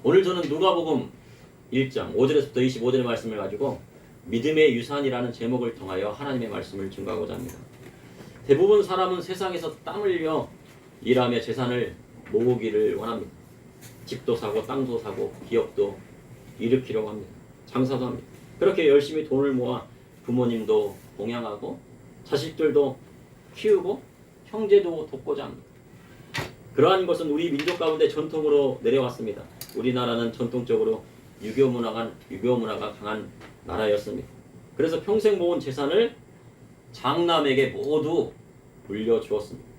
오늘 저는 누가복음 1장 5절에서부터 25절의 말씀을 가지고 믿음의 유산이라는 제목을 통하여 하나님의 말씀을 증거하고자 합니다. 대부분 사람은 세상에서 땀 흘려 일하며 재산을 모으기를 원합니다. 집도 사고 땅도 사고 기업도 일으키려고 합니다. 장사도 합니다. 그렇게 열심히 돈을 모아 부모님도 봉양하고 자식들도 키우고 형제도 돕고자 합니다. 그러한 것은 우리 민족 가운데 전통으로 내려왔습니다. 우리나라는 전통적으로 유교 문화가 강한 나라였습니다. 그래서 평생 모은 재산을 장남에게 모두 물려주었습니다.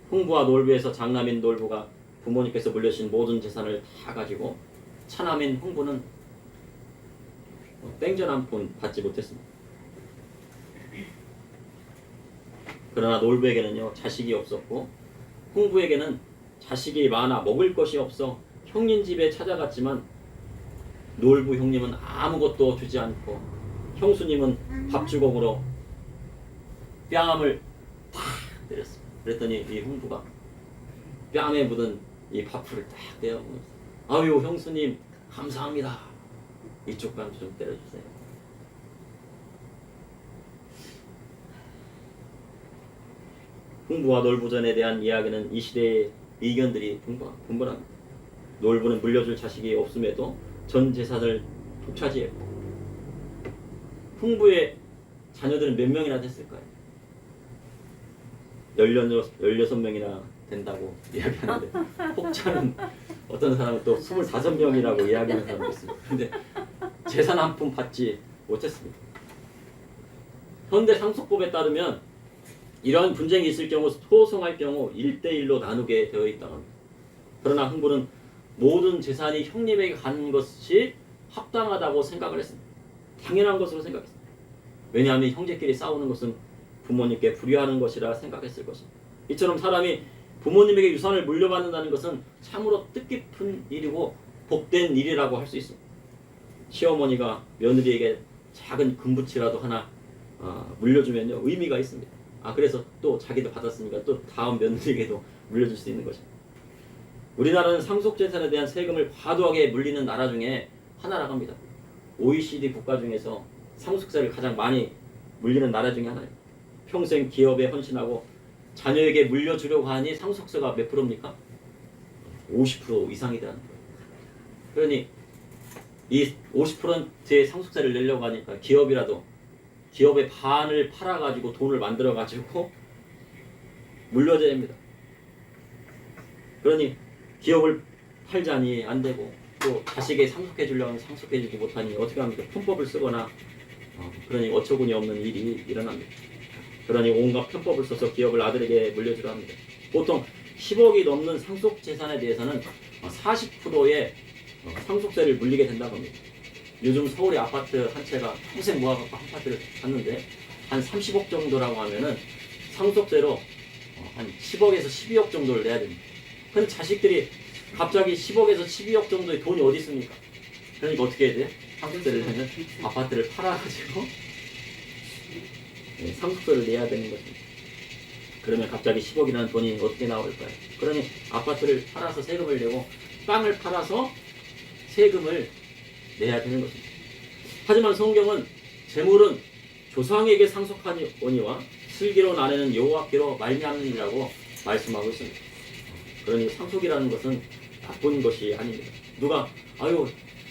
흥부와 놀부에서 장남인 놀부가 부모님께서 물려주신 모든 재산을 다 가지고 차남인 흥부는 땡전 한 푼 받지 못했습니다. 그러나 놀부에게는요, 자식이 없었고 흥부에게는 자식이 많아 먹을 것이 없어 형님 집에 찾아갔지만 놀부 형님은 아무것도 주지 않고 형수님은 밥주걱으로 뺨을 탁 때렸습니다. 그랬더니 이 흥부가 뺨에 묻은 이 밥풀을 딱 떼어보면서 아유 형수님 감사합니다. 이쪽 뺨 좀 때려주세요. 흥부와 놀부전에 대한 이야기는 이 시대의 의견들이 분분합니다. 놀부는 물려줄 자식이 없음에도 전 재산을 독차지했고 흥부의 자녀들은 몇 명이나 됐을까요? 16명이나 된다고 이야기하는데 혹자는 어떤 사람은 또 25명이라고 이야기하는 사람도 있습니다. 근데 재산 한 푼 받지 못했습니다. 현대 상속법에 따르면 이러한 분쟁이 있을 경우 소송할 경우 1대1로 나누게 되어 있다고 합니다. 그러나 흥부는 모든 재산이 형님에게 가는 것이 합당하다고 생각을 했습니다. 당연한 것으로 생각했습니다. 왜냐하면 형제끼리 싸우는 것은 부모님께 불의하는 것이라 생각했을 것입니다. 이처럼 사람이 부모님에게 유산을 물려받는다는 것은 참으로 뜻깊은 일이고 복된 일이라고 할 수 있습니다. 시어머니가 며느리에게 작은 금붙이라도 하나 물려주면요 의미가 있습니다. 그래서 또 자기도 받았으니까 또 다음 며느리에게도 물려줄 수 있는 것입니다. 우리나라는 상속재산에 대한 세금을 과도하게 물리는 나라 중에 하나라고 합니다. OECD 국가 중에서 상속세를 가장 많이 물리는 나라 중에 하나예요. 평생 기업에 헌신하고 자녀에게 물려주려고 하니 상속세가 몇 프로입니까? 50% 이상이라는 거예요. 그러니 이 50%의 상속세를 내려고 하니까 기업의 반을 팔아가지고 돈을 만들어가지고 물려줘야 됩니다. 그러니 기업을 팔자니 안 되고 또 자식에 상속해 주려면 상속해 주지 못하니 어떻게 합니까? 편법을 쓰거나 그러니 어처구니 없는 일이 일어납니다. 그러니 온갖 편법을 써서 기업을 아들에게 물려주려 합니다. 보통 10억이 넘는 상속 재산에 대해서는 40%의 상속세를 물리게 된다고 합니다. 요즘 서울의 아파트 한 채가 평생 모아갖고 아파트를 샀는데 한 30억 정도라고 하면은 상속세로 한 10억에서 12억 정도를 내야 됩니다. 근데 자식들이 갑자기 10억에서 12억 정도의 돈이 어디 있습니까? 그러니까 어떻게 해야 돼요? 상속세를 내면 아파트를 팔아가지고 상속세를 내야 되는 것입니다. 그러면 갑자기 10억이라는 돈이 어떻게 나올까요? 그러니 아파트를 팔아서 세금을 내고 땅을 팔아서 세금을 내야 되는 것입니다. 하지만 성경은 재물은 조상에게 상속하니와 슬기로 나누는 여호와께로 말미암느니라고 말씀하고 있습니다. 그러니 상속이라는 것은 나쁜 것이 아닙니다. 누가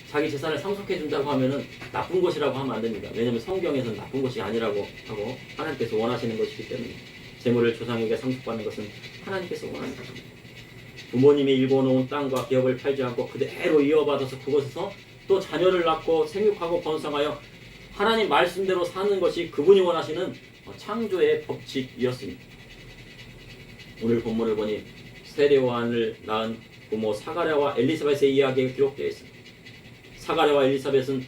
자기 재산을 상속해 준다고 하면은 나쁜 것이라고 하면 안 됩니다. 왜냐하면 성경에서는 나쁜 것이 아니라고 하고 하나님께서 원하시는 것이기 때문에 재물을 조상에게 상속받는 것은 하나님께서 원하는 것입니다. 부모님이 일궈놓은 땅과 기업을 팔지 않고 그대로 이어받아서 그곳에서 또 자녀를 낳고 생육하고 번성하여 하나님 말씀대로 사는 것이 그분이 원하시는 창조의 법칙이었습니다. 오늘 본문을 보니 세례요한을 낳은 부모 사가랴와 엘리사벳의 이야기가 기록되어 있습니다. 사가랴와 엘리사벳은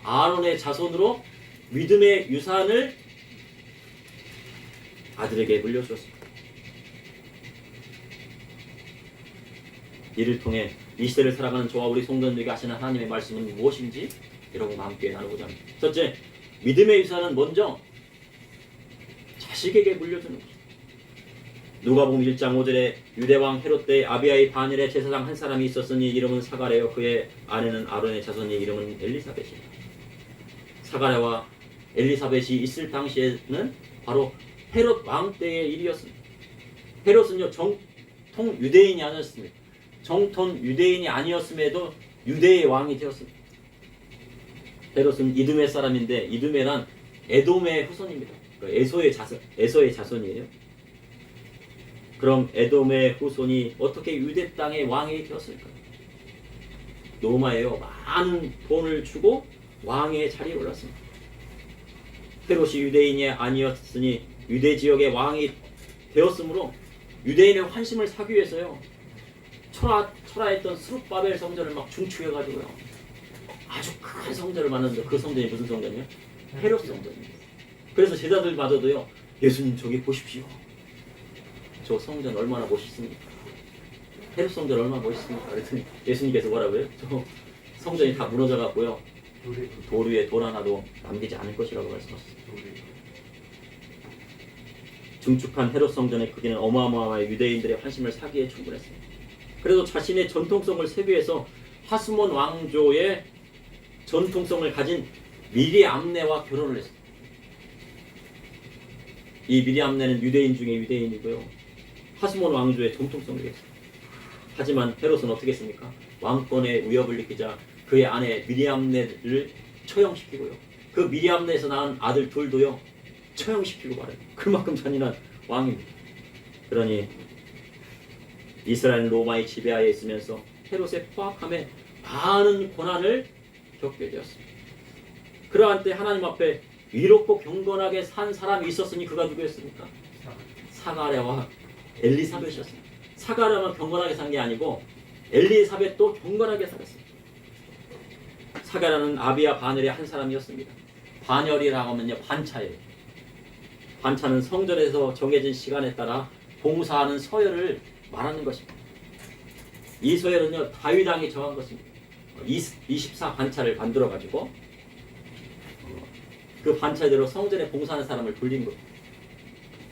아론의 자손으로 믿음의 유산을 아들에게 물려주었습니다. 이를 통해 이 시대를 살아가는 저와 우리 성도님에게 하시는 하나님의 말씀은 무엇인지 여러분과 함께 나누고자 합니다. 첫째, 믿음의 유산은 먼저 자식에게 물려주는 것입니다. 누가복음 1장 5절에 유대왕 헤롯 때 아비야의 반열에 제사장 한 사람이 있었으니 이름은 사가랴요 그의 아내는 아론의 자손이 이름은 엘리사벳이라. 사가랴와 엘리사벳이 있을 당시에는 바로 헤롯 왕 때의 일이었습니다. 헤롯은요 정통 유대인이 아니었습니다. 정통 유대인이 아니었음에도 유대의 왕이 되었습니다. 헤롯은 이두메 사람인데 이두메란 에돔의 후손입니다. 에서의 자손이에요. 그럼 에돔의 후손이 어떻게 유대 땅의 왕이 되었을까? 로마에요 많은 돈을 주고 왕의 자리에 올랐습니다. 헤롯이 유대인이 아니었으니 유대 지역의 왕이 되었으므로 유대인의 환심을 사기 위해서요 철화했던 스룹바벨 성전을 막 중축해가지고요 아주 큰 성전을 만드는데 그 성전이 무슨 성전이에요? 헤롯 성전입니다. 그래서 제자들마저도요 예수님 저기 보십시오. 저 성전 얼마나 멋있습니까? 헤롯 성전 얼마나 멋있습니까? 그랬더니 예수님께서 뭐라고요? 저 성전이 다 무너져 갖고요 돌 위에 돌 하나도 남기지 않을 것이라고 말씀하셨어요. 중축한 헤롯 성전의 크기는 어마어마한 유대인들의 환심을 사기에 충분했습니다. 그래서 자신의 전통성을 세비해서 하스몬 왕조의 전통성을 가진 미리암네와 결혼을 했습니다. 이 미리암네는 유대인 중에 유대인이고요. 하스몬 왕조의 전통성을 했습니다. 하지만 헤롯은 어떻게 했습니까? 왕권의 위협을 느끼자 그의 아내 미리암네를 처형시키고요. 그 미리암네에서 낳은 아들 둘도요 처형시키고 말아요. 그만큼 잔인한 왕입니다. 그러니 이스라엘 로마의 지배하에 있으면서 헤롯의 포악함에 많은 고난을 겪게 되었습니다. 그러한 때 하나님 앞에 위롭고 경건하게 산 사람이 있었으니 그가 누구였습니까? 사가랴와 엘리사벳이었습니다. 사가랴만 경건하게 산 게 아니고 엘리사벳도 경건하게 살았습니다. 사가랴는 아비야 반열의 한 사람이었습니다. 반열이라고 하면요 반차예요. 반차는 성전에서 정해진 시간에 따라 봉사하는 서열을 말하는 것입니다. 이 서열은요 다윗 왕이 정한 것입니다. 24반차를 만들어 가지고 그 반차대로 성전에 봉사하는 사람을 돌린 겁니다.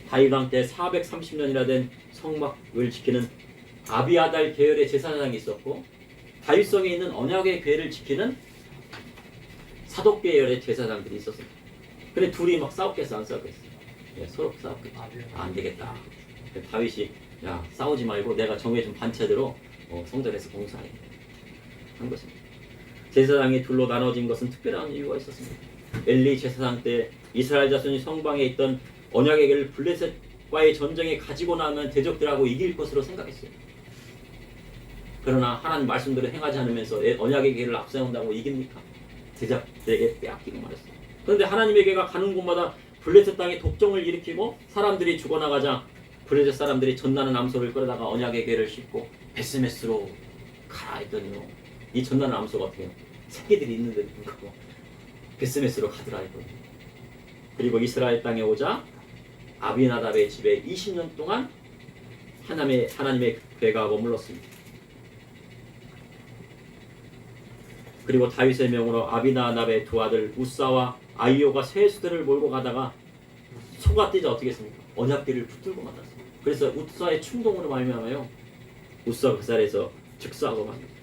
다윗 왕 때 430년이나 된 성막을 지키는 아비아달 계열의 제사장이 있었고 다윗성에 있는 언약의 궤를 지키는 사독 계열의 제사장들이 있었습니다. 근데 둘이 막 싸웠겠어 안 싸웠겠어? 예, 서로 싸웠겠죠. 안 되겠다. 다윗이 야 싸우지 말고 내가 정해준 반차대로 성전에서 봉사해 한 것입니다. 제사장이 둘로 나눠진 것은 특별한 이유가 있었습니다. 엘리 제사장 때 이스라엘 자손이 성방에 있던 언약의 궤를 블레셋과의 전쟁에 가지고 나면 대적들하고 이길 것으로 생각했어요. 그러나 하나님 말씀대로 행하지 않으면서 언약의 궤를 앞세운다고 이깁니까? 제자들에게 빼앗기고 말했어요. 그런데 하나님의 궤가 가는 곳마다 블레셋 땅에 독정을 일으키고 사람들이 죽어나가자 블레셋 사람들이 전나는 암소를 끌어다가 언약의 궤를 싣고 베스메스로 가라 했더니요 이 전나는 암소가 어떻게 해요? 새끼들이 있는데 불구하고 베스메스로 가더라 했거든요. 그리고 이스라엘 땅에 오자 아비나답의 집에 20년 동안 하나님의 궤가 머물렀습니다. 그리고 다윗의 명으로 아비나답의 두 아들 우사와 아이오가 세수들을 몰고 가다가 소가 뛰자 어떻게 했습니까? 언약궤를 붙들고 만났습니다. 그래서 우사의 충동으로 말미암아요 우사가 그 자리에서 즉사하고 맙니다.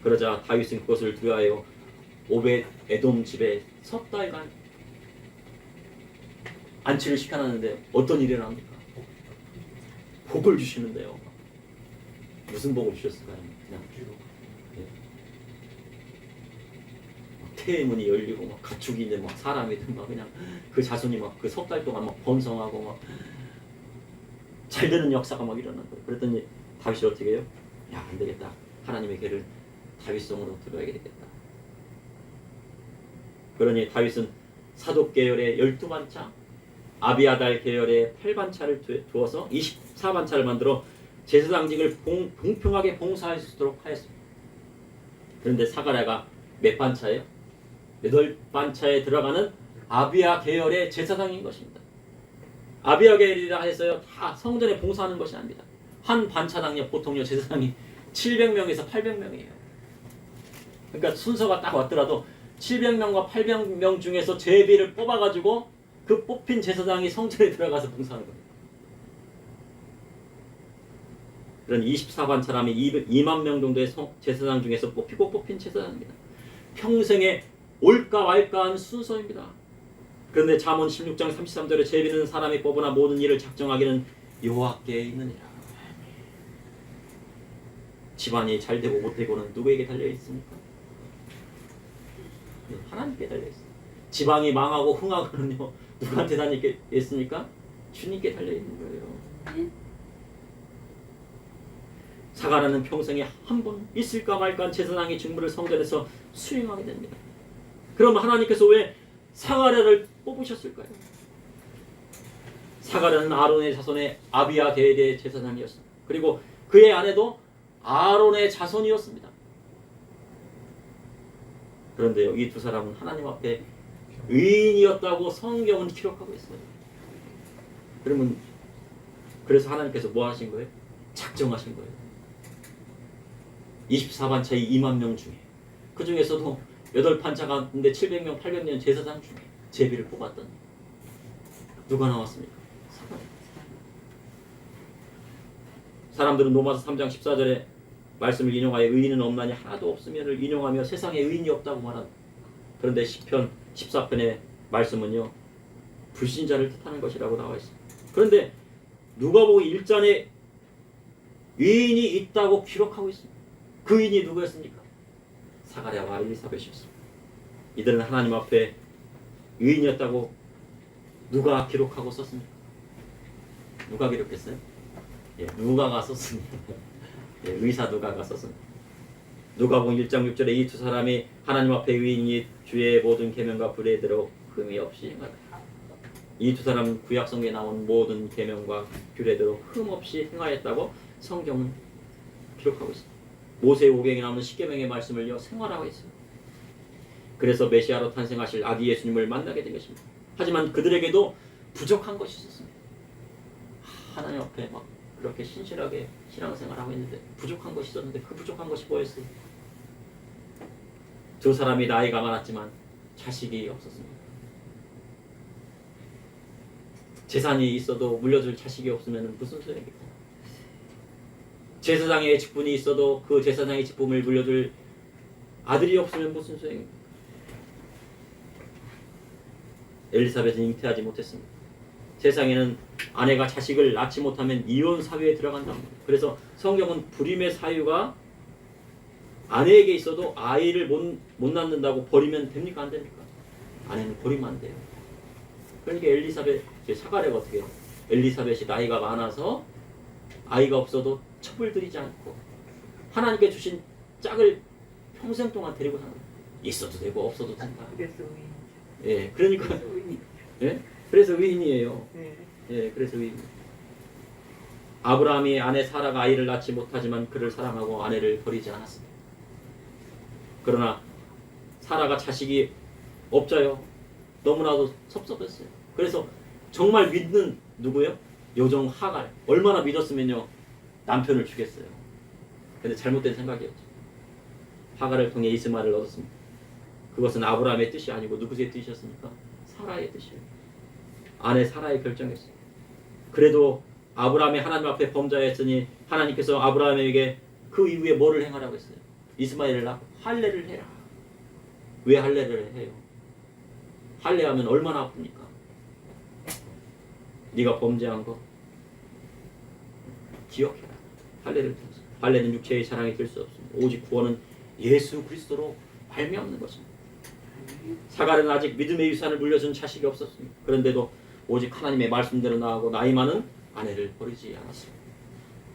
그러자 다윗은 그것을 두려워하여 오벳 에돔 집에 석 달간 안치를 시켜놨는데 어떤 일이 일어납니까? 복을 주시는데요. 무슨 복을 주셨을까요? 그냥 태문이 열리고 막 가축이 있는 막 사람이든 막 그냥 그 자손이 막 그 석 달 동안 막 번성하고 막 잘 되는 역사가 막 일어난 거예요. 그랬더니 다윗이 어떻게 해요? 야, 안 되겠다. 하나님의 궤를 다윗성으로 들어야 되겠다. 그러니 다윗은 사독 계열의 12반차, 아비아달 계열의 8반차를 두어서 24반차를 만들어 제사장직을 공평하게 봉사할 수 있도록 하였습니다. 그런데 사가랴가 몇 반차예요? 8반차에 들어가는 아비아 계열의 제사장인 것입니다. 아비아 계열이라 해서요 다 성전에 봉사하는 것이 아닙니다. 한 반차당요 보통요 제사장이 700명에서 800명이에요. 그러니까 순서가 딱 왔더라도 700명과 800명 중에서 제비를 뽑아가지고 그 뽑힌 제사장이 성전에 들어가서 봉사하는 겁니다. 그런 24반 사람이 2만 명 정도의 제사장 중에서 뽑힌 제사장입니다. 평생에 올까 말까한 순서입니다. 그런데 잠언 16장 33절에 죄비는 사람이 뽑으나 모든 일을 작정하기는 여호와께 있느니라. 집안이 잘 되고 못 되고는 누구에게 달려 있습니까? 하나님께 달려 있습니다. 집안이 망하고 흥하고는요 누구한테 달려 있습니까? 주님께 달려 있는 거예요. 사가랴는 평생에 한 번 있을까 말까 제사장의 직무를 성전에서 수행하게 됩니다. 그럼 하나님께서 왜 사가랴를 뽑으셨을까요? 사가랴는 아론의 자손의 아비야 대대 제사장이었습니다. 그리고 그의 아내도 아론의 자손이었습니다. 그런데요, 이 두 사람은 하나님 앞에 의인이었다고 성경은 기록하고 있어요. 그러면 그래서 하나님께서 뭐 하신 거예요? 작정하신 거예요. 24반차의 2만 명 중에 그 중에서도 8판차 가운데 700명, 800명 제사장 중에 제비를 뽑았더니 누가 나왔습니까? 사람들은 로마서 3장 14절에 말씀을 인용하여 의인은 없나니 하나도 없으면을 인용하며 세상에 의인이 없다고 말한다. 그런데 시편 14편의 말씀은요 불신자를 뜻하는 것이라고 나와 있습니다. 그런데 누가복음 1장에 의인이 있다고 기록하고 있습니다. 그 의인이 누구였습니까? 사가랴와 엘리사벳이었습니다. 이들은 하나님 앞에 의인이었다고 누가 기록하고 썼습니까? 누가 기록했어요? 예, 누가가 썼습니다. 예, 의사 누가가 썼습니다. 누가복음 1장 6절에 이 두 사람이 하나님 앞에 의인이 주의 모든 계명과 규례대로 흠이 없이 행하다. 이 두 사람은 구약성경에 나온 모든 계명과 규례대로 흠 없이 행하였다고 성경은 기록하고 있습니다. 모세오경에 나오는 십계명의 말씀을요 생활하고 있어요. 그래서 메시아로 탄생하실 아기 예수님을 만나게 된 것입니다. 하지만 그들에게도 부족한 것이 있었습니다. 하나님 앞에 막 그렇게 신실하게 신앙생활하고 있는데 부족한 것이 있었는데 그 부족한 것이 뭐였어요? 두 사람이 나이가 많았지만 자식이 없었습니다. 재산이 있어도 물려줄 자식이 없으면 무슨 소용입니까? 제사장의 직분이 있어도 그 제사장의 직분을 물려줄 아들이 없으면 무슨 소용입니까? 엘리사벳은 잉태하지 못했습니다. 세상에는 아내가 자식을 낳지 못하면 이혼 사유에 들어간다. 그래서 성경은 불임의 사유가 아내에게 있어도 아이를 못 낳는다고 버리면 됩니까? 안 됩니까? 아내는 버리면 안 돼요. 그러니까 사가랴가 어떻게 해요? 엘리사벳이 나이가 많아서 아이가 없어도 첩을 들이지 않고 하나님께 주신 짝을 평생 동안 데리고 사는 거예요. 있어도 되고 없어도 된다. 그래서 의인. 예, 그러니까 의인. 예, 그래서 의인이에요. 네. 예, 그래서 의인. 아브라함이 아내 사라가 아이를 낳지 못하지만 그를 사랑하고 아내를 버리지 않았습니다. 그러나 사라가 자식이 없자요. 너무나도 섭섭했어요. 그래서 정말 믿는 누구요? 요정 하갈. 얼마나 믿었으면요 남편을 주겠어요. 근데 잘못된 생각이었죠. 하갈을 통해 이스마엘을 얻었습니다. 그것은 아브라함의 뜻이 아니고 누구의 뜻이었습니까? 사라의 뜻이에요. 아내 사라의 결정이었어요. 그래도 아브라함이 하나님 앞에 범죄했으니 하나님께서 아브라함에게 그 이후에 뭐를 행하라고 했어요? 이스마엘을 낳고 할례를 해라. 왜 할례를 해요? 할례하면 얼마나 아픕니까? 네가 범죄한 거 기억해라. 할례를 통해서. 할례는 육체의 사랑이 될 수 없습니다. 오직 구원은 예수 그리스도로 말미암는 것입니다. 사가랴는 아직 믿음의 유산을 물려준 자식이 없었습니다. 그런데도 오직 하나님의 말씀대로 나아가고 나이 많은 아내를 버리지 않았습니다.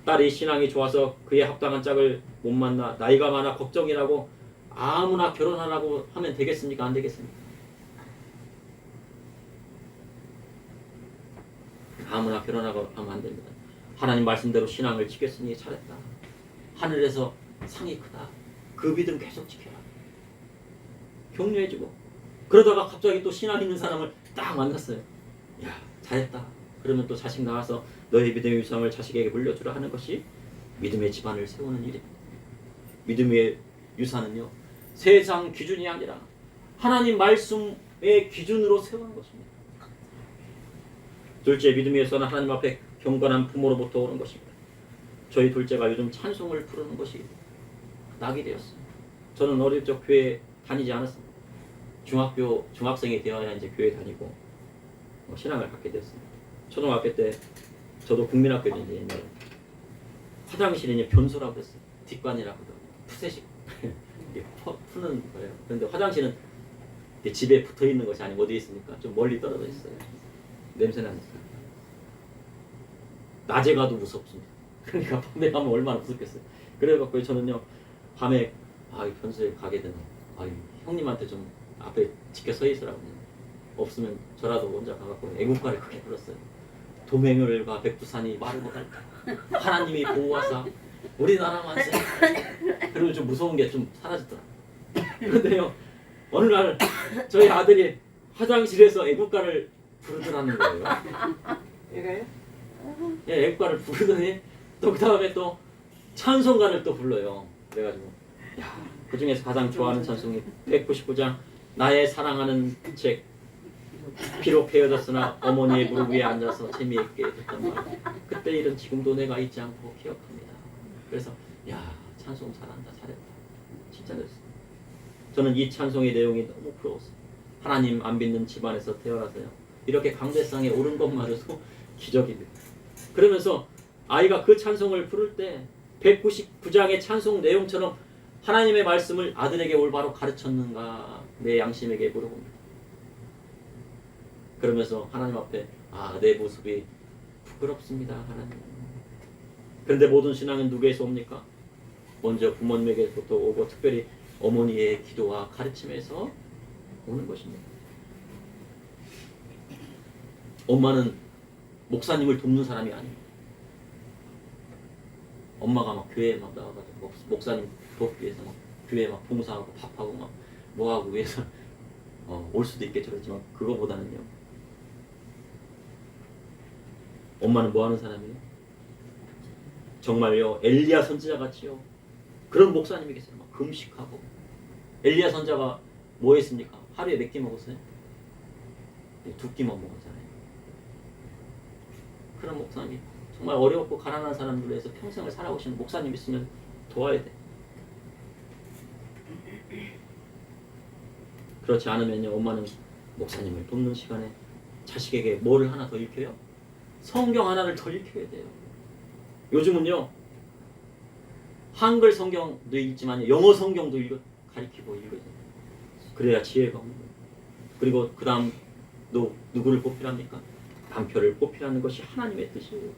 딸이 신앙이 좋아서 그에 합당한 짝을 못 만나 나이가 많아 걱정이라고 아무나 결혼하라고 하면 되겠습니까? 안 되겠습니까? 아무나 결혼하고 하면 안 됩니다. 하나님 말씀대로 신앙을 지켰으니 잘했다. 하늘에서 상이 크다. 그 믿음 계속 지켜라. 격려해주고 그러다가 갑자기 또 신앙 있는 사람을 딱 만났어요. 야 잘했다. 그러면 또 자식 낳아서 너의 믿음의 유산을 자식에게 물려주라 하는 것이 믿음의 집안을 세우는 일입니다. 믿음의 유산은요 세상 기준이 아니라 하나님 말씀의 기준으로 세우는 것입니다. 둘째, 믿음의 유산은 하나님 앞에 경건한 부모로부터 오는 것입니다. 저희 둘째가 요즘 찬송을 부르는 것이 낙이 되었어요. 저는 어릴 적 교회 다니지 않았습니다. 중학생이 되어야 이제 교회 다니고 신앙을 갖게 됐습니다. 초등학교 때 저도 국민학교인데 옛날에 화장실이 이제 변소라고 그랬어요. 뒷관이라고 그러더라고요. 푸세식 푸는 거예요. 그런데 화장실은 집에 붙어 있는 것이 아니고 어디에 있습니까? 좀 멀리 떨어져 있어요. 냄새 나니까. 낮에 가도 무섭습니다. 그러니까 밤에 가면 얼마나 무섭겠어요. 그래갖고 저는요 밤에 변소에 가게 되면 형님한테 좀 앞에 지켜 서 있으라고. 없으면 저라도 혼자 가갖고 애국가를 크게 불렀어요. 도맹을과 백두산이 말을 못할까. 하나님이 보호하사 우리나라 만세. 그리고 좀 무서운 게 좀 사라지더라고요. 그런데요 어느 날 저희 아들이 화장실에서 애국가를 부르더라는 거예요. 얘가요? 예, 애국가를 부르더니 또 그 다음에 또 찬송가를 또 불러요. 그래가지고 그 중에서 가장 좋아하는 찬송이 199장 나의 사랑하는 책 비록 헤어졌으나 어머니의 무릎 위에 앉아서 재미있게 듣던 말 그때 일은 지금도 내가 잊지 않고 기억합니다. 그래서 찬송 잘한다 잘했다 진짜 그랬어요. 저는 이 찬송의 내용이 너무 부러웠어요. 하나님 안 믿는 집안에서 태어나서요 이렇게 강대상에 오른 것마저도 기적입니다. 그러면서 아이가 그 찬송을 부를 때 199장의 찬송 내용처럼 하나님의 말씀을 아들에게 올바로 가르쳤는가 내 양심에게 물어봅니다. 그러면서 하나님 앞에 내 모습이 부끄럽습니다 하나님. 그런데 모든 신앙은 누구에서 옵니까? 먼저 부모님에게부터 오고 특별히 어머니의 기도와 가르침에서 오는 것입니다. 엄마는 목사님을 돕는 사람이 아닙니다. 엄마가 막 교회에 막 나와가지고 목사님 돕기 위해서 막 교회에 막 봉사하고 밥하고 막 뭐하고 위해서 올 수도 있겠죠. 그렇지만 그거보다는요 엄마는 뭐 하는 사람이에요? 정말요 엘리야 선지자 같이요 그런 목사님이 계세요. 막 금식하고. 엘리야 선지자가 뭐 했습니까? 하루에 몇 끼 먹었어요? 2끼만 먹었잖아요. 그런 목사님 정말 어렵고 가난한 사람들을 위해서 평생을 살아오시는 목사님 있으면 도와야 돼. 그렇지 않으면요 엄마는 목사님을 돕는 시간에 자식에게 뭐를 하나 더 읽혀요? 성경 하나를 더 읽혀야 돼요. 요즘은요 한글 성경도 읽지만 영어 성경도 가리키고 읽어야 돼요. 그래야 지혜가 오는 거예요. 그리고 그 다음 누구를 뽑히랍니까? 남편을 뽑히라는 것이 하나님의 뜻이에요.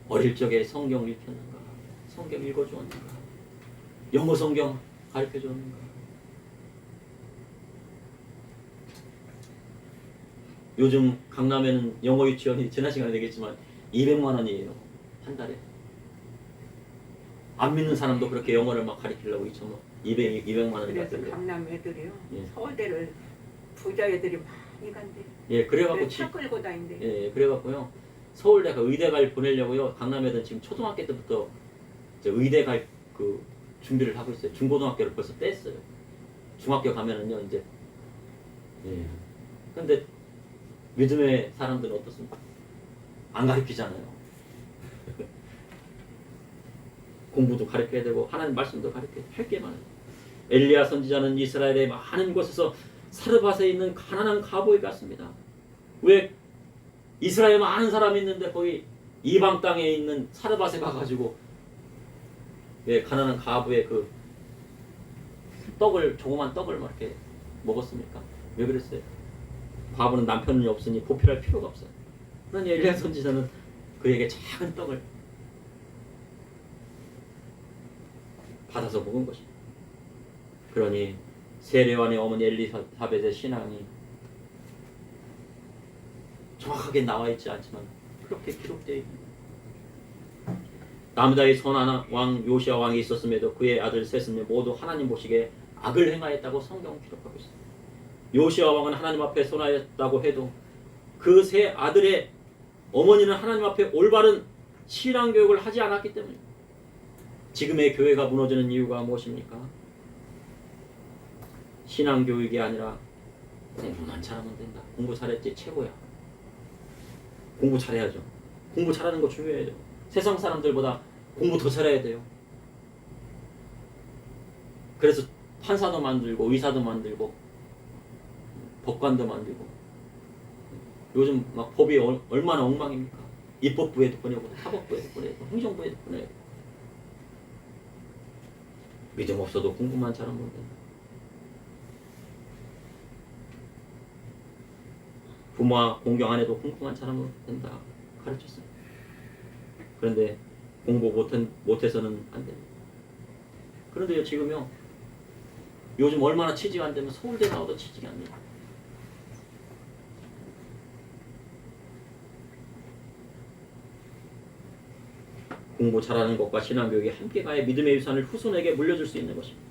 어릴 적에 성경을 읽혔는가? 성경 읽어주었는가? 영어 성경 가르쳐줬는가? 요즘 강남에는 영어 유치원이 지난 시간에 되겠지만 200만 원이에요. 한 달에. 안 믿는 사람도 그렇게 영어를 막 가르치려고 200만 원을 그래서 받던데. 강남 애들이요. 예. 서울대를 부자 애들이 많이 간대. 예, 그래갖고 차 끌고 다닌대. 예, 그래갖고요. 서울대 의대갈 보내려고요. 강남 애들 지금 초등학교 때부터 이제 의대 갈 그 준비를 하고 있어요. 중고등학교를 벌써 뗐어요. 중학교 가면은요 이제. 예. 근데 믿음의 사람들은 어떻습니까? 안 가르치잖아요. 공부도 가르쳐야 되고 하나님 말씀도 가르쳐야 돼. 할 게 많아요. 엘리야 선지자는 이스라엘의 많은 곳에서 사르밧에 있는 가난한 가보에 갔습니다. 왜 이스라엘에 많은 사람이 있는데 거기 이방 땅에 있는 사르밧에 가가지고 왜 가난한 가부의 그 조그만 떡을 막 이렇게 먹었습니까? 왜 그랬어요? 과부는 남편이 없으니 보필할 필요가 없어요. 그러니 엘리야 선지자는 그에게 작은 떡을 받아서 먹은 것입니다. 그러니 세례요한의 어머니 엘리사벳의 신앙이 정확하게 나와 있지 않지만 그렇게 기록되어 있습니다. 남다의 선한 왕 요시아 왕이 있었음에도 그의 아들 셋은 모두 하나님 보시기에 악을 행하였다고 성경은 기록하고 있습니다. 요시아 왕은 하나님 앞에 선하였다고 해도 그 세 아들의 어머니는 하나님 앞에 올바른 신앙 교육을 하지 않았기 때문입니다. 지금의 교회가 무너지는 이유가 무엇입니까? 신앙 교육이 아니라 공부만 잘하면 된다. 공부 잘했지 최고야. 공부 잘해야죠. 공부 잘하는 거 중요해요. 세상 사람들보다 공부 더 잘해야 돼요. 그래서 판사도 만들고 의사도 만들고 법관도 만들고 요즘 막 법이 얼마나 엉망입니까? 입법부에도 보내고 사법부에도 보내고 행정부에도 보내고 믿음 없어도 공부만 잘하면 된다. 부모와 공경 안 해도 공부만 잘하면 된다 가르쳤습니다. 그런데 공부 못해서는 안 됩니다. 그런데요 지금요 요즘 얼마나 취직 안 되면 서울대 나와도 취직이 안 돼요. 공부 잘하는 것과 신앙교육이 함께 가야 믿음의 유산을 후손에게 물려줄 수 있는 것입니다.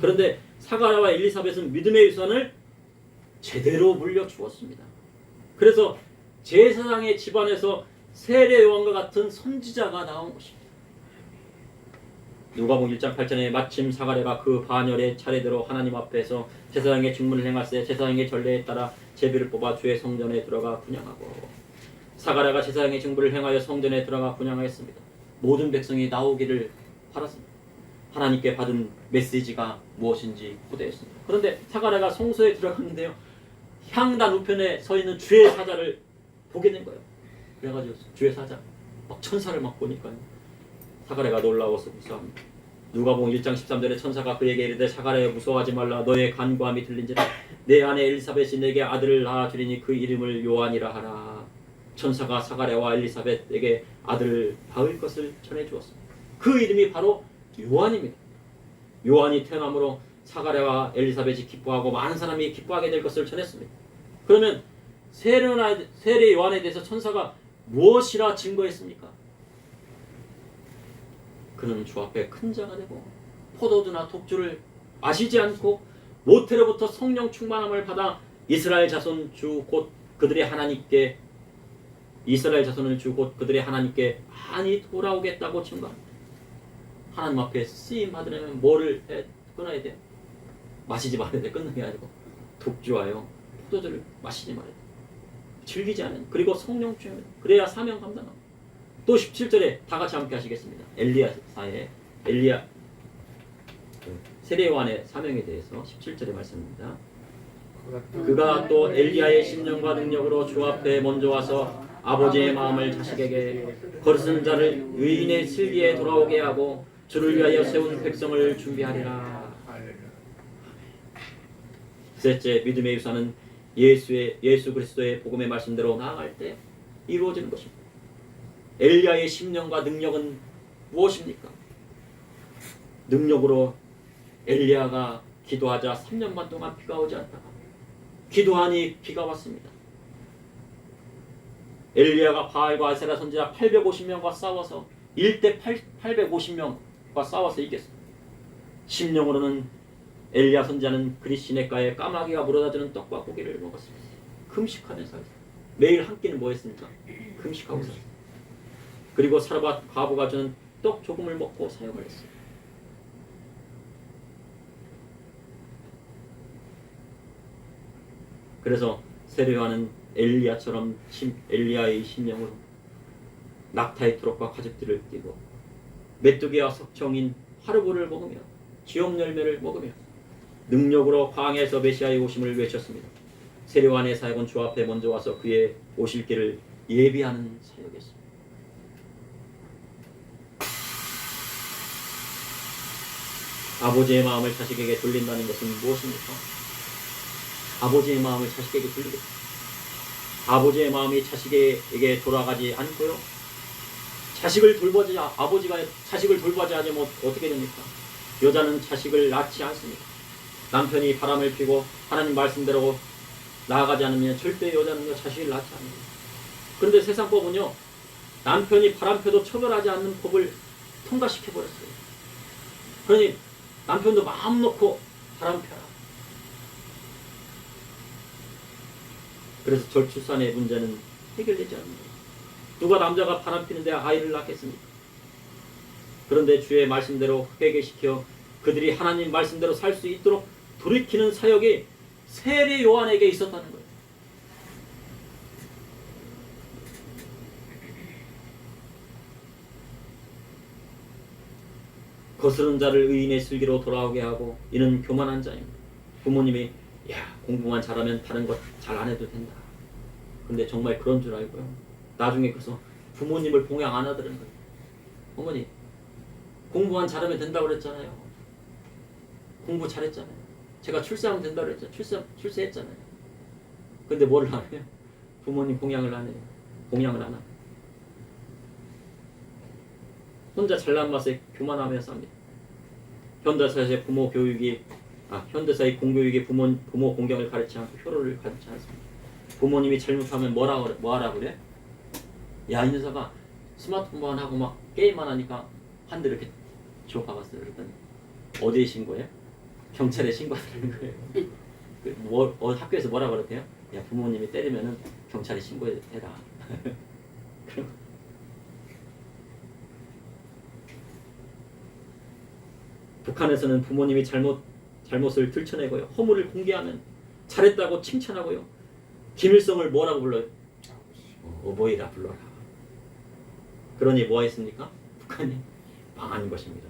그런데 사가랴와 엘리사벳은 믿음의 유산을 제대로 물려주었습니다. 그래서 제사장의 집안에서 세례 요한과 같은 선지자가 나온 것입니다. 누가복음 1장 8절에 마침 사가랴가 그 반열의 차례대로 하나님 앞에서 제사장의 직분을 행할세 제사장의 전례에 따라 제비를 뽑아 주의 성전에 들어가 분향하고 사가랴가 제사장의 직분을 행하여 성전에 들어가 분향하였습니다. 모든 백성이 나오기를 바랐습니다. 하나님께 받은 메시지가 무엇인지 고대했습니다. 그런데 사가랴가 성소에 들어갔는데요. 향단 우편에 서 있는 주의 사자를 보게 된 거예요. 그래가지고 주의 사자 막 천사를 막 보니까요. 사가랴가 놀라워서 무서워합니다. 누가복음 1장 13절에 천사가 그에게 이르되 사가랴여 무서워하지 말라 너의 간구함이 들린지라 내 아내 엘리사벳이 내게 아들을 낳아주리니 그 이름을 요한이라 하라. 천사가 사가랴와 엘리사벳에게 아들을 낳을 것을 전해주었습니다. 그 이름이 바로 요한입니다. 요한이 태어남으로 사가랴와 엘리사벳이 기뻐하고 많은 사람이 기뻐하게 될 것을 전했습니다. 그러면 세례 요한에 대해서 천사가 무엇이라 증거했습니까? 그는 주 앞에 큰 자가 되고 포도주나 독주를 마시지 않고 모태로부터 성령 충만함을 받아 이스라엘 자손 주 곧 그들의 하나님께 이스라엘 자손을 주 곧 그들의 하나님께 많이 돌아오겠다고 증거합니다. 하나님 앞에 쓰임 받으려면 뭐를 끊어야 돼요? 마시지 말아야 돼. 끊는 게 아니고 독주하여 포도주를 마시지 말아야 돼. 즐기지 않은 그리고 성령 충만 그래야 사명 감당합니다. 또 17절에 다 같이 함께 하시겠습니다. 세례 요한의 사명에 대해서 17절의 말씀입니다. 그가 또 엘리야의 심령과 능력으로 주 앞에 먼저 와서 아버지의 마음을 자식에게 거르는 자를 의인의 슬기에 돌아오게 하고 주를 위하여 세운 백성을 준비하리라. 셋째, 믿음의 유산은 예수 그리스도의 복음의 말씀대로 나아갈 때 이루어지는 것입니다. 엘리야의 심령과 능력은 무엇입니까? 능력으로 엘리야가 기도하자 3년 반 동안 비가 오지 않다가 기도하니 비가 왔습니다. 엘리야가 바알과 아세라 선지자 850명과 싸워서 1대 850명과 싸워서 이겼습니다. 심령으로는 엘리야 선지자는 그리 시냇가에 까마귀가 물어다주는 떡과 고기를 먹었습니다. 금식하면서 매일 한 끼는 뭐 했습니까? 금식하고 살았습니다. 그리고 사르밧 과부가 주는 떡 조금을 먹고 사용을 했어요. 그래서 세례 요한은 엘리야처럼 엘리야의 심령으로 낙타의 트럭과 가죽들을 띠고 메뚜기와 석청인 화르보를 먹으며 지옥 열매를 먹으며 능력으로 광야에서 메시아의 오심을 외쳤습니다. 세례 요한의 사역은 주 앞에 먼저 와서 그의 오실 길을 예비하는 사역이었습니다. 아버지의 마음을 자식에게 돌린다는 것은 무엇입니까? 아버지의 마음을 자식에게 돌리겠습니다. 아버지의 마음이 자식에게 돌아가지 않고요. 아버지가 자식을 돌보지 않으면 어떻게 됩니까? 여자는 자식을 낳지 않습니다. 남편이 바람을 피고 하나님 말씀대로 나아가지 않으면 절대 여자는 자식을 낳지 않습니다. 그런데 세상법은요. 남편이 바람 펴도 처벌하지 않는 법을 통과시켜버렸어요. 그러니 남편도 마음 놓고 바람 펴라. 그래서 절출산의 문제는 해결되지 않는다. 누가 남자가 바람 피는데 아이를 낳겠습니까? 그런데 주의 말씀대로 회개시켜 그들이 하나님 말씀대로 살 수 있도록 돌이키는 사역이 세례 요한에게 있었다는 거예요. 거스른 자를 의인의 슬기로 돌아오게 하고 이는 교만한 자입니다. 부모님이 야 공부만 잘하면 다른 것 잘 안 해도 된다. 근데 정말 그런 줄 알고요. 나중에 그래서 부모님을 봉양 안 하더라는 거예요. 어머니 공부만 잘하면 된다고 그랬잖아요. 공부 잘했잖아요. 제가 출세하면 된다고 그랬잖아요. 출세했잖아요. 근데 뭐를 안 해요? 부모님 봉양을 안 해요. 봉양을 안 하고 혼자 잘난 맛에 교만하며 삽니다. 현대사의 현대사의 공교육이 부모 공경을 가르치지 않고 효로를 가르치지 않습니다. 부모님이 잘못하면 뭐하라 그래? 야, 이 녀석아 스마트폰만 하고 막 게임만 하니까 한 대 이렇게 줘 박았어요. 그랬더니 어디에 신고해? 경찰에 신고하는 거예요. 학교에서 뭐라 그랬대요? 야, 부모님이 때리면은 경찰에 신고해라. 북한에서는 부모님이 잘못을 들춰내고요. 허물을 공개하면 잘했다고 칭찬하고요. 김일성을 뭐라고 불러요? 어버이라 불러라. 그러니 뭐 했습니까? 북한이 망한 것입니다.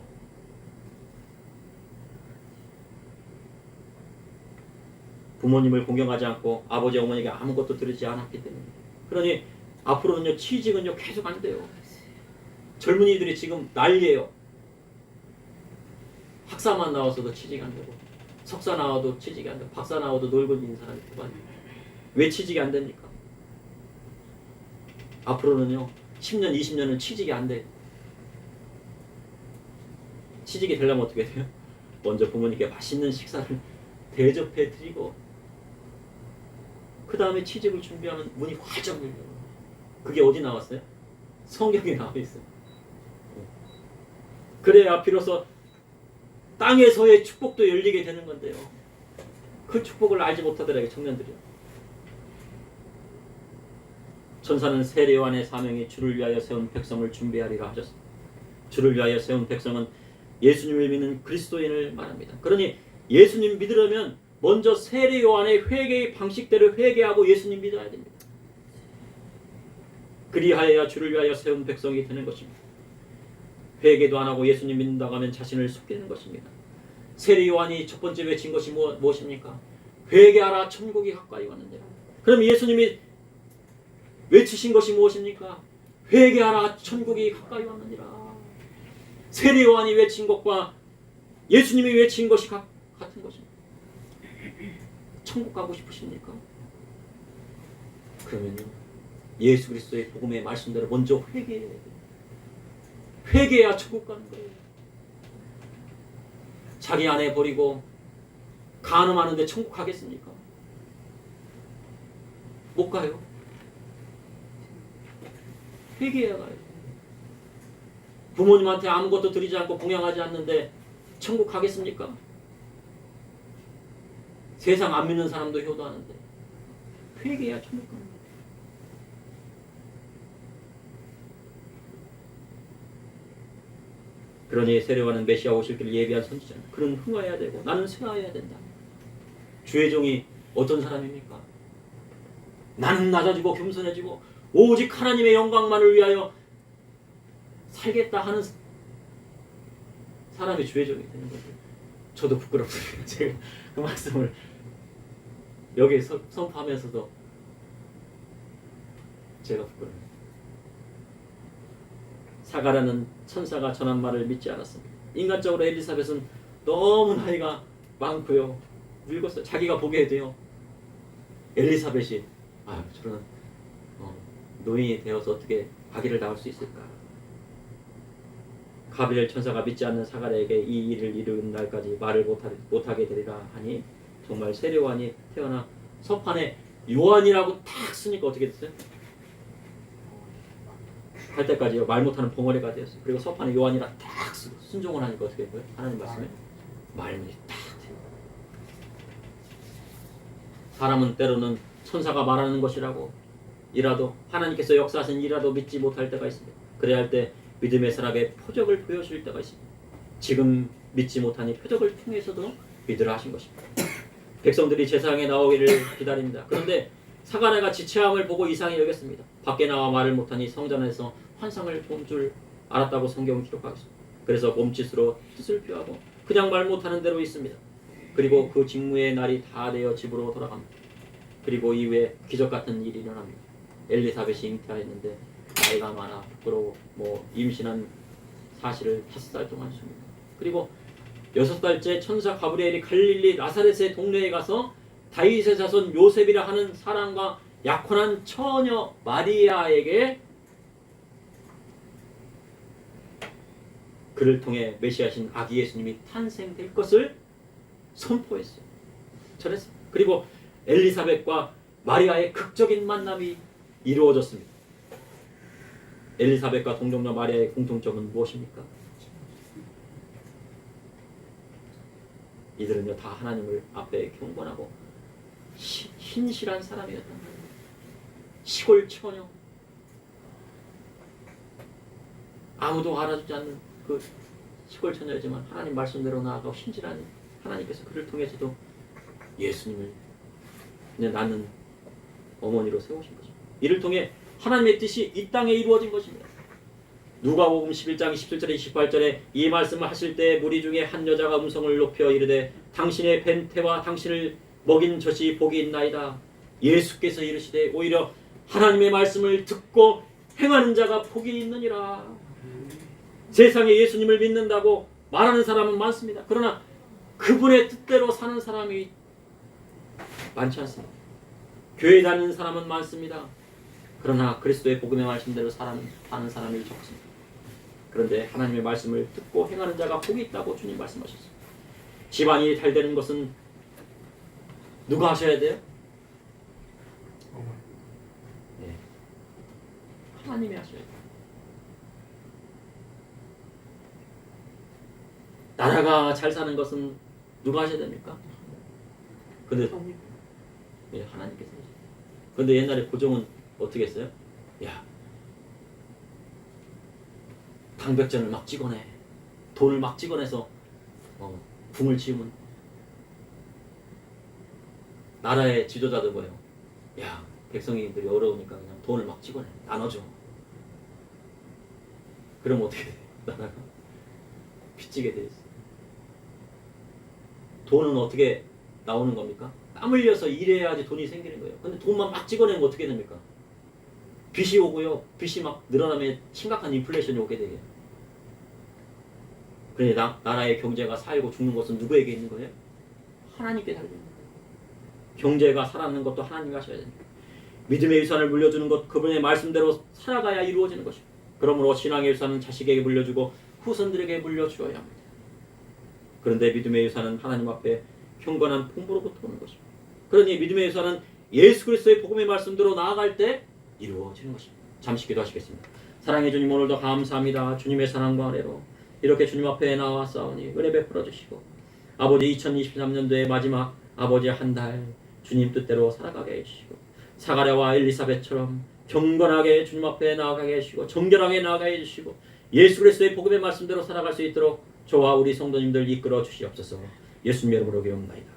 부모님을 공경하지 않고 아버지 어머니에게 아무것도 들으지 않았기 때문에. 그러니 앞으로는요 취직은요 계속 안 돼요. 젊은이들이 지금 난리예요. 학사만 나와서도 취직이 안 되고 석사 나와도 취직이 안 되고 박사 나와도 놀고 있는 사람이 많아요. 왜 취직이 안 됩니까? 앞으로는요 10년 20년은 취직이 안 돼요. 취직이 되려면 어떻게 돼요? 먼저 부모님께 맛있는 식사를 대접해 드리고 그 다음에 취직을 준비하면 문이 활짝 열려요. 그게 어디 나왔어요? 성경에 나와 있어요. 그래야 비로소 땅에서의 축복도 열리게 되는 건데요. 그 축복을 알지 못하더라고요. 청년들이요. 천사는 세례요한의 사명이 주를 위하여 세운 백성을 준비하리라 하셨습니다. 주를 위하여 세운 백성은 예수님을 믿는 그리스도인을 말합니다. 그러니 예수님 믿으려면 먼저 세례요한의 회개의 방식대로 회개하고 예수님 믿어야 됩니다. 그리하여야 주를 위하여 세운 백성이 되는 것입니다. 회개도 안 하고 예수님 믿는다고 하면 자신을 속이는 것입니다. 세례요한이 첫 번째 외친 것이 무엇입니까? 회개하라 천국이 가까이 왔는데. 그럼 예수님이 외치신 것이 무엇입니까? 회개하라 천국이 가까이 왔느니라. 세례요한이 외친 것과 예수님이 외친 것이 같은 것입니다. 천국 가고 싶으십니까? 그러면요 예수 그리스도의 복음의 말씀대로 먼저 회개해야 돼요. 회개해야 천국 가는 거예요. 자기 아내 버리고 간음하는데 천국 가겠습니까? 못 가요. 회개해야 가요. 부모님한테 아무것도 드리지 않고 봉양하지 않는데 천국 가겠습니까? 세상 안 믿는 사람도 효도하는데 회개해야 천국 가는 거예요. 그러니 세례요한은 메시아 오실 길을 예비한 선지자입니다. 그는 흥하여야 되고 나는 쇠하여야 된다. 주의 종이 어떤 사람입니까? 나는 낮아지고 겸손해지고 오직 하나님의 영광만을 위하여 살겠다 하는 사람이 주의 종이 되는 거죠. 저도 부끄럽습니다. 제가 그 말씀을 여기 선포하면서도 제가 부끄러워요. 사가라는 천사가 전한 말을 믿지 않았습니다. 인간적으로 엘리사벳은 너무 나이가 많고요. 늙었어요. 자기가 보게 돼요. 엘리사벳이 저런 노인이 되어서 어떻게 아기를 낳을 수 있을까? 가브리엘 천사가 믿지 않는 사가랴에게 이 일을 이루는 날까지 말을 못하게 되리라 하니 정말 세례요한이 태어나 서판에 요한이라고 탁 쓰니까 어떻게 됐어요? 할 때까지요 말 못하는 봉어리가 되었어요. 그리고 서판에 요한이라 딱 쓰고 순종을 하니까 어떻게 된 거예요? 하나님 말씀에 말문이 딱 돼요. 사람은 때로는 천사가 말하는 것이라고 이라도 하나님께서 역사하신 일이라도 믿지 못할 때가 있습니다. 그래야 할 때 믿음의 사람에게 표적을 보여줄 때가 있습니다. 지금 믿지 못하니 표적을 통해서도 믿으라 하신 것입니다. 백성들이 제사장에 나오기를 기다립니다. 그런데 사가랴가 지체함을 보고 이상히 여겼습니다. 밖에 나와 말을 못하니 성전 안에서 환상을 본 줄 알았다고 성경은 기록하고 있습니다. 그래서 몸짓으로 뜻을 표하고 그냥 말 못하는 대로 있습니다. 그리고 그 직무의 날이 다 되어 집으로 돌아갑니다. 그리고 이후에 기적 같은 일이 일어납니다. 엘리사벳이 잉태하였는데 나이가 많아 부끄러워 임신한 사실을 5살 동안 숨깁니다. 그리고 6살째 천사 가브리엘이 갈릴리 나사렛의 동네에 가서 다윗의 자손 요셉이라 하는 사람과 약혼한 처녀 마리아에게 그를 통해 메시아신 아기 예수님이 탄생될 것을 선포했어요. 전했습니다. 그리고 엘리사벳과 마리아의 극적인 만남이 이루어졌습니다. 엘리사벳과 동정녀 마리아의 공통점은 무엇입니까? 이들은요 다 하나님을 앞에 경건하고 신실한 사람이었단 말이에요. 시골 처녀, 아무도 알아주지 않는 그 시골 처녀이지만 하나님 말씀대로 나아가고 신실한 하나님께서 그를 통해서도 예수님을 낳는 어머니로 세우신 것입니다. 이를 통해 하나님의 뜻이 이 땅에 이루어진 것입니다. 누가복음 11장 17절에 28절에 이 말씀을 하실 때 무리 중에 한 여자가 음성을 높여 이르되 당신의 벤태와 당신을 먹인 젖이 복이 있나이다. 예수께서 이르시되 오히려 하나님의 말씀을 듣고 행하는 자가 복이 있느니라. 세상에 예수님을 믿는다고 말하는 사람은 많습니다. 그러나 그분의 뜻대로 사는 사람이 많지 않습니다. 교회 다니는 사람은 많습니다. 그러나 그리스도의 복음의 말씀대로 사는 사람이 적습니다. 그런데 하나님의 말씀을 듣고 행하는 자가 복이 있다고 주님 말씀하셨습니다. 집안이 잘 되는 것은 누가 하셔야 돼요? 네. 하나님이 하셔야 돼요. 나라가 잘 사는 것은 누가 하셔야 됩니까? 근데 네, 하나님께서 하셔야 돼요. 근데 옛날에 고종은 어떻게 했어요? 야, 당백전을 막 찍어내, 돈을 막 찍어내서 궁을 지으면 나라의 지도자들 뭐예요? 야, 백성이들이 어려우니까 그냥 돈을 막 찍어내, 나눠줘. 그럼 어떻게 돼? 나라가 빚지게 돼 있어. 돈은 어떻게 나오는 겁니까? 땀 흘려서 일해야지 돈이 생기는 거예요. 근데 돈만 막 찍어내면 어떻게 됩니까? 빚이 오고요. 빚이 막 늘어나면 심각한 인플레이션이 오게 되게. 그런데 나라의 경제가 살고 죽는 것은 누구에게 있는 거예요? 하나님께 달려 있는 거예요. 경제가 살아나는 것도 하나님이 하셔야 됩니다. 믿음의 유산을 물려주는 것, 그분의 말씀대로 살아가야 이루어지는 것입니다. 그러므로 신앙의 유산은 자식에게 물려주고 후손들에게 물려주어야 합니다. 그런데 믿음의 유산은 하나님 앞에 경건한 풍부로부터 오는 것입니다. 그러니 믿음의 유산은 예수 그리스도의 복음의 말씀대로 나아갈 때 이루어지는 것입니다. 잠시 기도하시겠습니다. 사랑해 주님, 오늘도 감사합니다. 주님의 사랑과 은혜로 이렇게 주님 앞에 나왔사오니 은혜 베풀어 주시고 아버지 2023년도의 마지막 아버지 한 달 주님 뜻대로 살아가게 해주시고 사가랴와 엘리사벳처럼 경건하게 주님 앞에 나아가게 해주시고 정결하게 나아가게 해주시고 예수 그리스도의 복음의 말씀대로 살아갈 수 있도록 저와 우리 성도님들 이끌어 주시옵소서. 예수님 이름으로 기도합니다.